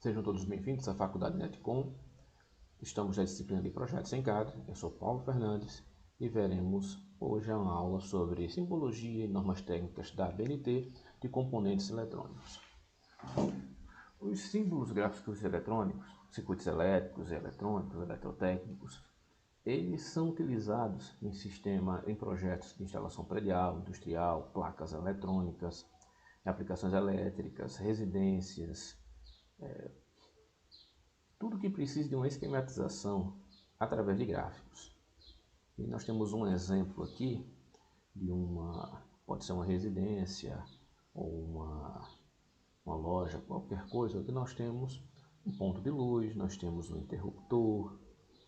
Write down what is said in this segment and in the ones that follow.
Sejam todos bem-vindos à Faculdade Netcom. Estamos na disciplina de Projetos em CAD. Eu sou Paulo Fernandes e veremos hoje uma aula sobre simbologia e normas técnicas da ABNT de componentes eletrônicos. Os símbolos gráficos eletrônicos, circuitos elétricos e eletrônicos, eletrotécnicos, eles são utilizados em projetos de instalação predial, industrial, placas eletrônicas, aplicações elétricas, residências, tudo que precisa de uma esquematização através de gráficos. E nós temos um exemplo aqui de pode ser uma residência ou uma loja, qualquer coisa, que nós temos um ponto de luz, nós temos um interruptor,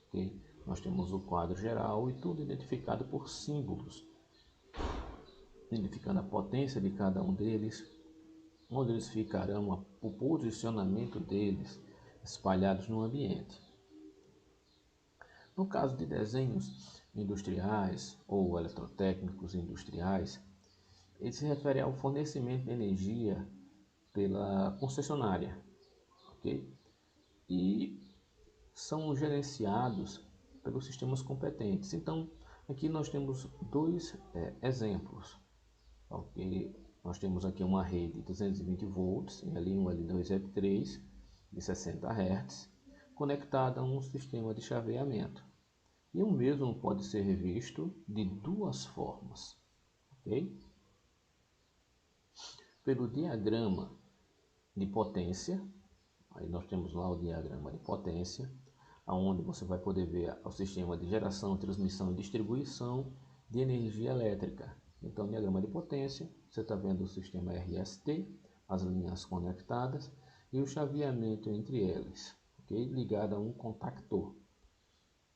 okay? Nós temos o quadro geral e tudo identificado por símbolos, identificando a potência de cada um deles, onde eles ficarão, o posicionamento deles espalhados no ambiente. No caso de desenhos industriais ou eletrotécnicos industriais, ele se refere ao fornecimento de energia pela concessionária, ok? E são gerenciados pelos sistemas competentes. Então, aqui nós temos dois exemplos, ok? Nós temos aqui uma rede de 220 volts, L1, L2, L3, de 60 Hz, conectada a um sistema de chaveamento. E o mesmo pode ser visto de duas formas, ok? Pelo diagrama de potência, aí nós temos lá o diagrama de potência, onde você vai poder ver o sistema de geração, transmissão e distribuição de energia elétrica. Então, o diagrama de potência, você está vendo o sistema RST, as linhas conectadas e o chaveamento entre eles, okay? Ligado a um contactor.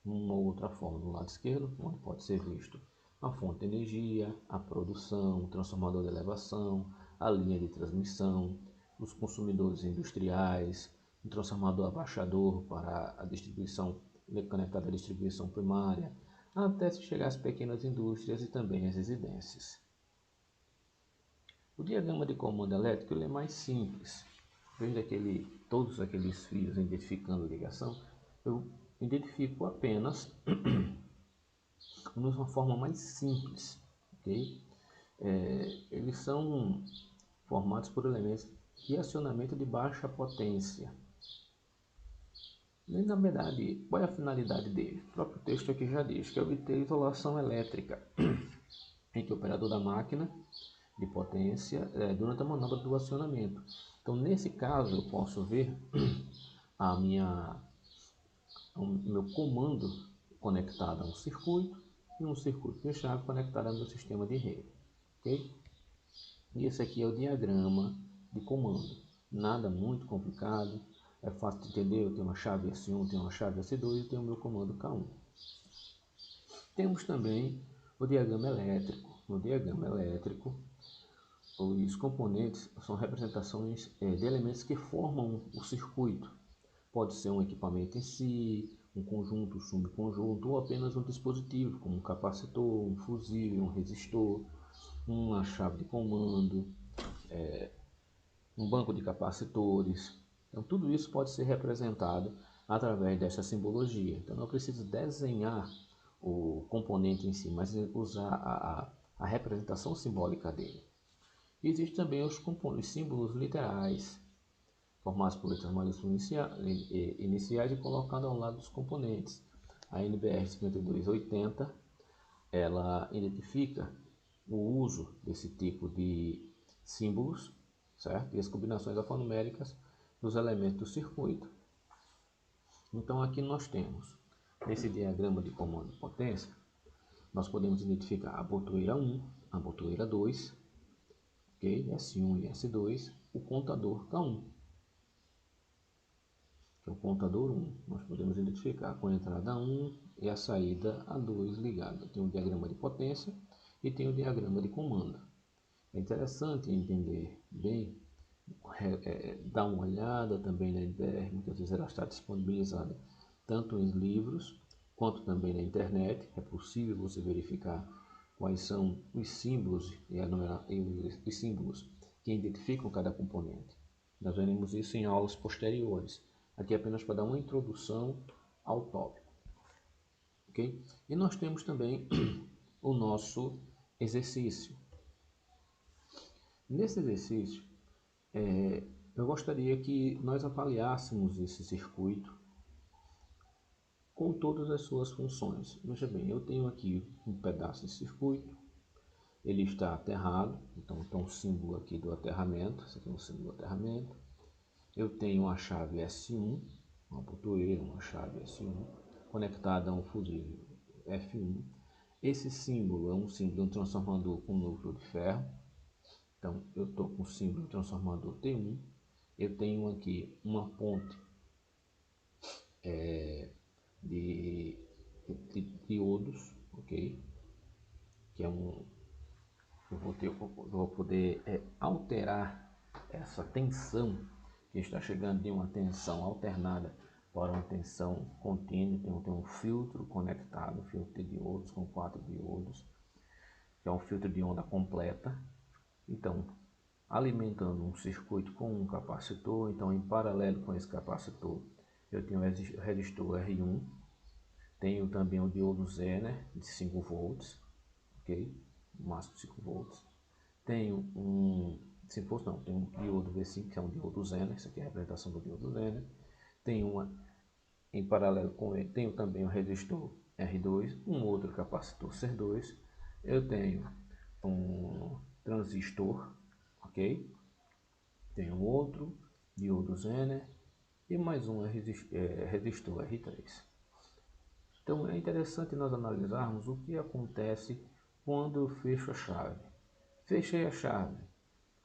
Uma outra forma do lado esquerdo, onde pode ser visto a fonte de energia, a produção, o transformador de elevação, a linha de transmissão, os consumidores industriais, um transformador abaixador para a distribuição, conectado à distribuição primária, até se chegar às pequenas indústrias e também às residências. O diagrama de comando elétrico ele é mais simples. Em vez de todos aqueles fios identificando ligação, eu identifico apenas de uma forma mais simples, ok? Eles são formados por elementos de acionamento de baixa potência. E, na verdade, qual é a finalidade dele? O próprio texto aqui já diz que é obter isolação elétrica entre o operador da máquina de potência durante a manobra do acionamento. Então, nesse caso, eu posso ver o meu comando conectado a um circuito e um circuito de chave conectado ao meu sistema de rede. Okay? E esse aqui é o diagrama de comando. Nada muito complicado, é fácil de entender. Eu tenho uma chave S1, tenho uma chave S2 e tenho o meu comando K1. Temos também o diagrama elétrico. No diagrama elétrico, os componentes são representações de elementos que formam o circuito. Pode ser um equipamento em si, um conjunto, um subconjunto, ou apenas um dispositivo, como um capacitor, um fusível, um resistor, uma chave de comando, um banco de capacitores. Então, tudo isso pode ser representado através dessa simbologia. Então, não preciso desenhar o componente em si, mas usar a representação simbólica dele. Existem também os símbolos literais, formados por letras maiúsculas iniciais e colocados ao lado dos componentes. A NBR 5280 ela identifica o uso desse tipo de símbolos, certo? E as combinações alfanuméricas dos elementos do circuito. Então aqui nós temos, nesse diagrama de comando de potência, nós podemos identificar a botoeira 1, a botoeira 2, okay? S1 e S2, o contador K1. Que é o contador 1, nós podemos identificar com a entrada 1 e a saída A2 ligada. Tem o diagrama de potência e tem o diagrama de comando. É interessante entender bem, dar uma olhada também na NBR, muitas vezes ela está disponibilizada tanto em livros quanto também na internet. É possível você verificar quais são os símbolos e os símbolos que identificam cada componente. Nós veremos isso em aulas posteriores. Aqui apenas para dar uma introdução ao tópico. Ok? E nós temos também o nosso exercício. Nesse exercício, eu gostaria que nós avaliássemos esse circuito com todas as suas funções. Veja bem, eu tenho aqui um pedaço de circuito, ele está aterrado, então tem um símbolo aqui do aterramento, esse aqui é um símbolo do aterramento. Eu tenho uma chave S1, uma botoeira, uma chave S1, conectada a um fusível F1. Esse símbolo é um símbolo de um transformador com núcleo de ferro. Então, eu estou com o símbolo de transformador T1. Eu tenho aqui uma ponte de diodos, ok? Que é eu vou poder alterar essa tensão que está chegando de uma tensão alternada para uma tensão contínua. Tem um filtro conectado, filtro de diodos com 4 diodos, que é um filtro de onda completa. Então, alimentando um circuito com um capacitor, então em paralelo com esse capacitor, eu tenho o resistor R1, tenho também o diodo Zener de 5 volts, ok? Máximo 5 volts. Tenho um 5 volts não, tem um diodo V5 que é um diodo Zener, isso aqui é a representação do diodo Zener. Tenho em paralelo com ele, tenho também o resistor R2, um outro capacitor C2. Eu tenho um transistor, ok? Tenho outro diodo Zener e mais um resistor R3. Então é interessante nós analisarmos o que acontece quando eu fecho a chave. Fechei a chave,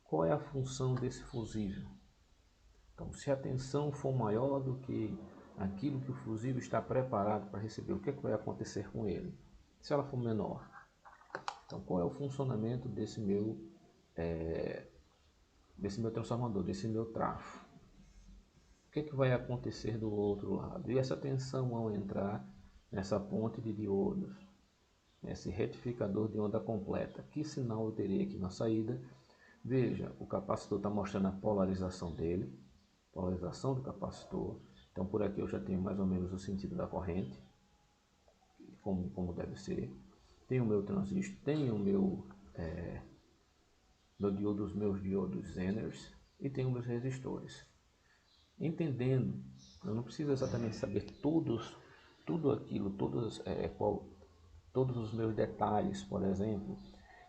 qual é a função desse fusível? Então, se a tensão for maior do que aquilo que o fusível está preparado para receber, o que vai acontecer com ele? Se ela for menor, então qual é o funcionamento desse meu transformador, desse meu trafo? O que vai acontecer do outro lado? E essa tensão ao entrar nessa ponte de diodos, nesse retificador de onda completa, que sinal eu terei aqui na saída? Veja, o capacitor está mostrando a polarização dele, polarização do capacitor. Então por aqui eu já tenho mais ou menos o sentido da corrente, como deve ser. Tenho o meu transistor, tenho o meus diodos Zeners e tenho meus resistores. Entendendo, eu não preciso exatamente saber tudo aquilo, todos os meus detalhes, por exemplo,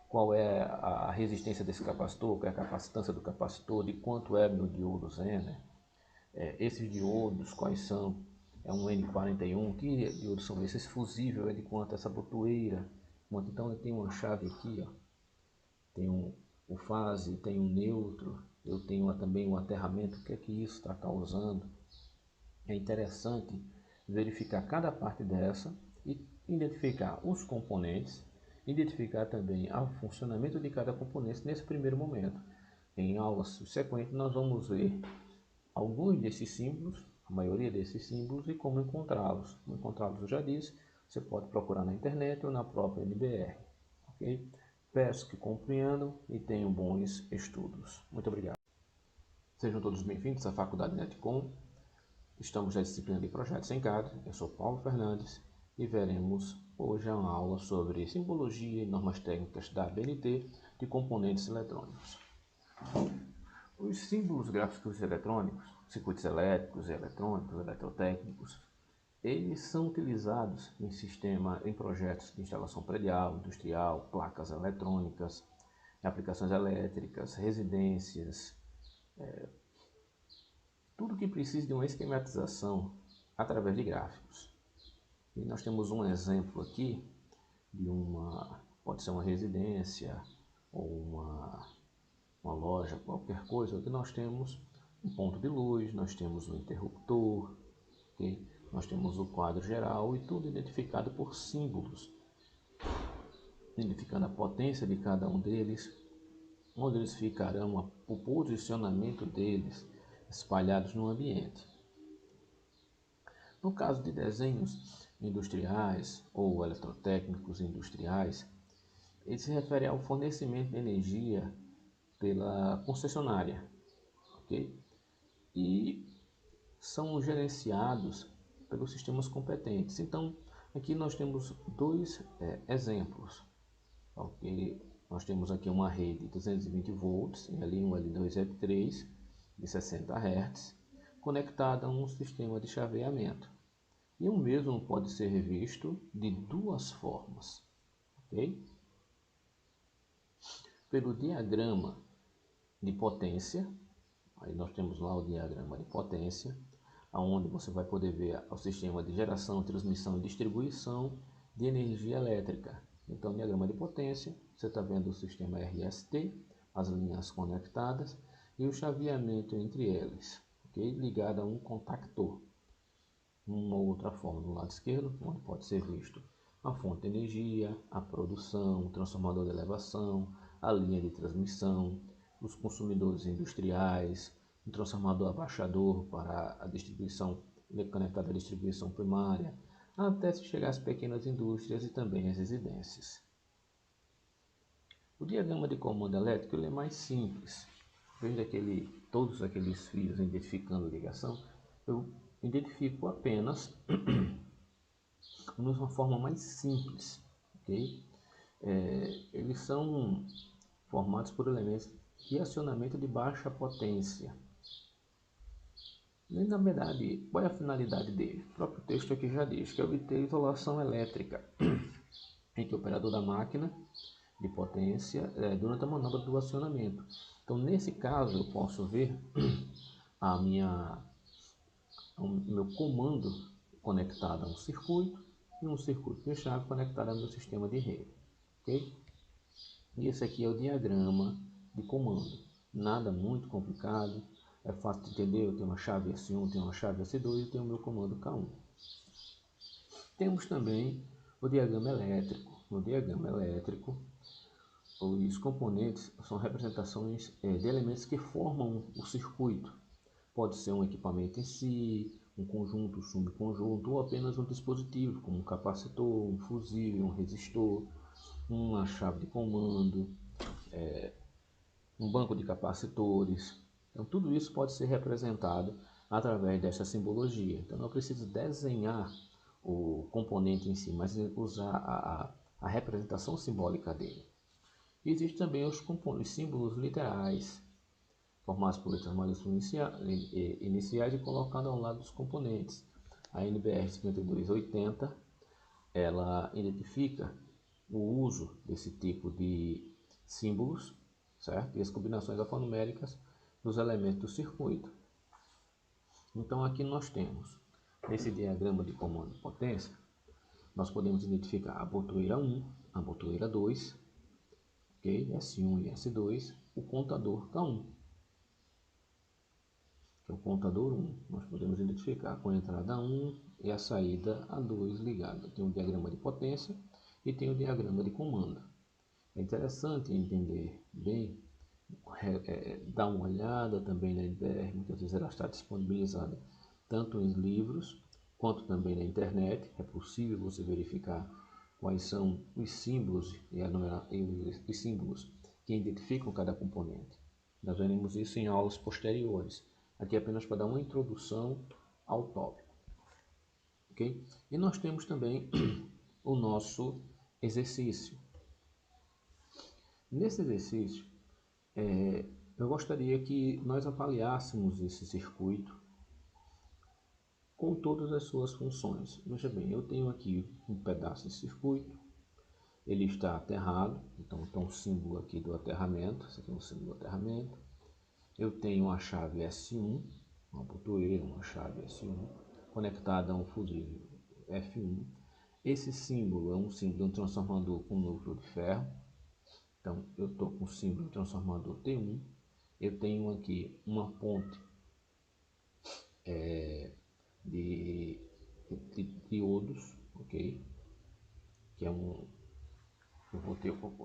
qual é a resistência desse capacitor, qual é a capacitância do capacitor, de quanto é meu diodo Zener, esses diodos, quais são, é um N41, que diodos são esses, esse fusível é de quanto, essa botoeira, quanto. Então eu tenho uma chave aqui, ó, tenho o fase, tenho um neutro, eu tenho também um aterramento, o que é que isso está causando. É interessante verificar cada parte dessa e identificar os componentes, identificar também o funcionamento de cada componente nesse primeiro momento. Em aulas subsequentes nós vamos ver alguns desses símbolos, a maioria desses símbolos, e como encontrá-los. Como encontrá-los eu já disse, você pode procurar na internet ou na própria NBR. Ok? Peço que compreendam e tenham bons estudos. Muito obrigado. Sejam todos bem-vindos à Faculdade Netcom. Estamos na disciplina de projetos em CAD. Eu sou Paulo Fernandes e veremos hoje uma aula sobre simbologia e normas técnicas da ABNT de componentes eletrônicos. Os símbolos gráficos eletrônicos, circuitos elétricos e eletrônicos, eletrotécnicos, eles são utilizados em projetos de instalação predial, industrial, placas eletrônicas, aplicações elétricas, residências, tudo que precisa de uma esquematização através de gráficos. E nós temos um exemplo aqui de pode ser uma residência ou uma loja, qualquer coisa, que nós temos um ponto de luz, nós temos um interruptor, okay? Nós temos o quadro geral e tudo identificado por símbolos, identificando a potência de cada um deles, onde eles ficarão, o posicionamento deles espalhados no ambiente. No caso de desenhos industriais ou eletrotécnicos industriais, ele se refere ao fornecimento de energia pela concessionária, ok? e são gerenciados pelos sistemas competentes. Então, aqui nós temos dois exemplos. Ok? Nós temos aqui uma rede de 220 volts, L1, L2, L3, de 60 Hz, conectada a um sistema de chaveamento. E o mesmo pode ser visto de duas formas. Ok? Pelo diagrama de potência, aí nós temos lá o diagrama de potência, onde você vai poder ver o sistema de geração, transmissão e distribuição de energia elétrica. Então, diagrama de potência, você está vendo o sistema RST, as linhas conectadas e o chaveamento entre eles, okay? Ligado a um contactor. Uma outra forma do lado esquerdo, onde pode ser visto a fonte de energia, a produção, o transformador de elevação, a linha de transmissão, os consumidores industriais, um transformador abaixador para a distribuição, conectado à distribuição primária, até se chegar às pequenas indústrias e também às residências. O diagrama de comando elétrico ele é mais simples. Em vez de todos aqueles fios identificando ligação, eu identifico apenas de uma forma mais simples. Okay? Eles são formados por elementos de acionamento de baixa potência. E, na verdade, qual é a finalidade dele? O próprio texto aqui já diz que é obter isolação elétrica entre o operador da máquina de potência durante a manobra do acionamento. Então, nesse caso, eu posso ver o meu comando conectado a um circuito e um circuito fechado conectado ao meu sistema de rede. Okay? E esse aqui é o diagrama de comando. Nada muito complicado. É fácil de entender, eu tenho uma chave S1, tenho uma chave S2 e tenho o meu comando K1. Temos também o diagrama elétrico. No diagrama elétrico, os componentes são representações de elementos que formam o circuito. Pode ser um equipamento em si, um conjunto, um subconjunto, ou apenas um dispositivo, como um capacitor, um fusível, um resistor, uma chave de comando, um banco de capacitores. Então, tudo isso pode ser representado através dessa simbologia. Então, não preciso desenhar o componente em si, mas usar a representação simbólica dele. E existem também os símbolos literais, formados por letras maiúsculas iniciais e colocados ao lado dos componentes. A NBR 5280 ela identifica o uso desse tipo de símbolos, certo? E as combinações alfanuméricas dos elementos do circuito. Então aqui nós temos, nesse diagrama de comando de potência, nós podemos identificar a botoeira 1, a botoeira 2, okay? S1 e S2, o contador K1, que é o contador 1. Nós podemos identificar com a entrada 1 e a saída A2 ligada. Tem o diagrama de potência e tem o diagrama de comando. É interessante entender bem, dar uma olhada também na NBR, muitas vezes ela está disponibilizada tanto em livros quanto também na internet. É possível você verificar quais são os símbolos os símbolos que identificam cada componente. Nós veremos isso em aulas posteriores. Aqui apenas para dar uma introdução ao tópico. Okay? E nós temos também o nosso exercício. Nesse exercício, eu gostaria que nós avaliássemos esse circuito com todas as suas funções. Veja bem, eu tenho aqui um pedaço de circuito, ele está aterrado, então tem um símbolo aqui do aterramento, esse aqui é um símbolo do aterramento. Eu tenho uma chave S1, uma botoeira, uma chave S1, conectada a um fusível F1. Esse símbolo é um símbolo de um transformador com núcleo de ferro. Então, eu estou com o símbolo do transformador T1. Eu tenho aqui uma ponte de diodos, ok? Que é eu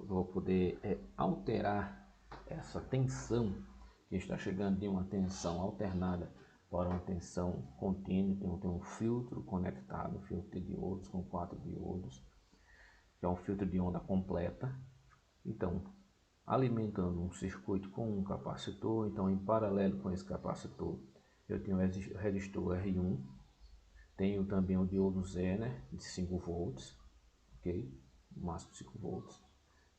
vou poder alterar essa tensão que está chegando de uma tensão alternada para uma tensão contínua. Tem um filtro conectado, um filtro de diodos com 4 diodos, que é um filtro de onda completa. Então, alimentando um circuito com um capacitor, então em paralelo com esse capacitor, eu tenho o resistor R1, tenho também o diodo Zener de 5 volts, ok? Máximo 5 volts.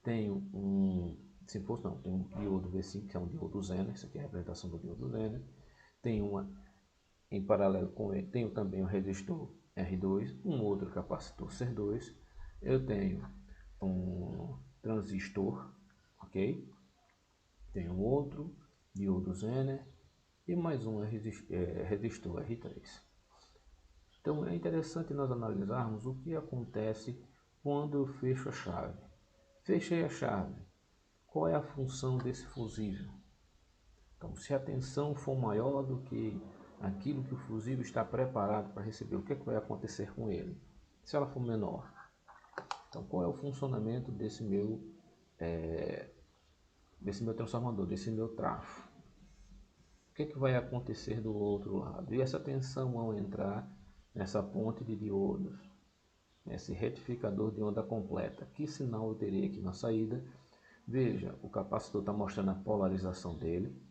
Tenho um 5 volts não, tenho um diodo V5, que é um diodo Zener, isso aqui é a representação do diodo Zener. Tenho em paralelo com ele, tenho também um resistor R2, um outro capacitor C2. Eu tenho um transistor, ok? Tenho outro diodo Zener e mais um resistor R3. Então é interessante nós analisarmos o que acontece quando eu fecho a chave. Fechei a chave. Qual é a função desse fusível? Então, se a tensão for maior do que aquilo que o fusível está preparado para receber, o que vai acontecer com ele? Se ela for menor, então qual é o funcionamento desse meu transformador, desse meu trafo? O que vai acontecer do outro lado? E essa tensão ao entrar nessa ponte de diodos, nesse retificador de onda completa, que sinal eu terei aqui na saída? Veja, o capacitor está mostrando a polarização dele,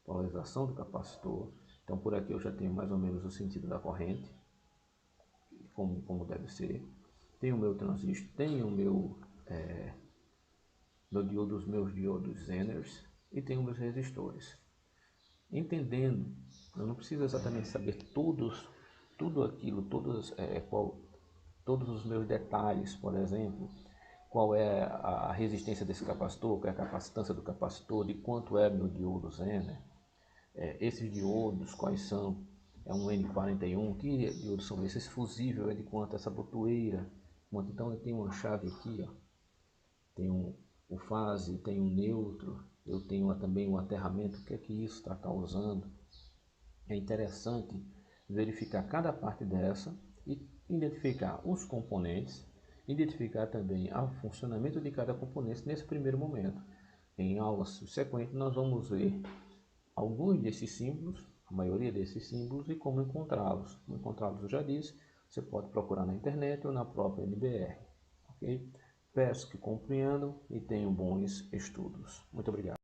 polarização do capacitor. Então por aqui eu já tenho mais ou menos o sentido da corrente, como deve ser. Tenho o meu transistor, tenho o meus diodos Zeners e tenho meus resistores. Entendendo, eu não preciso exatamente saber tudo aquilo, todos os meus detalhes, por exemplo, qual é a resistência desse capacitor, qual é a capacitância do capacitor, de quanto é meu diodo Zener, esses diodos, quais são, é um N41, que diodos são esses, esse fusível é de quanto, essa botoeira, quanto. Então eu tenho uma chave aqui, ó, tenho o fase, tenho o neutro, eu tenho também o aterramento, o que é que isso está causando. É interessante verificar cada parte dessa e identificar os componentes, identificar também o funcionamento de cada componente nesse primeiro momento. Em aulas subsequentes nós vamos ver alguns desses símbolos, a maioria desses símbolos, e como encontrá-los. Como encontrá-los eu já disse, você pode procurar na internet ou na própria NBR. Ok? Peço que compreendam e tenham bons estudos. Muito obrigado.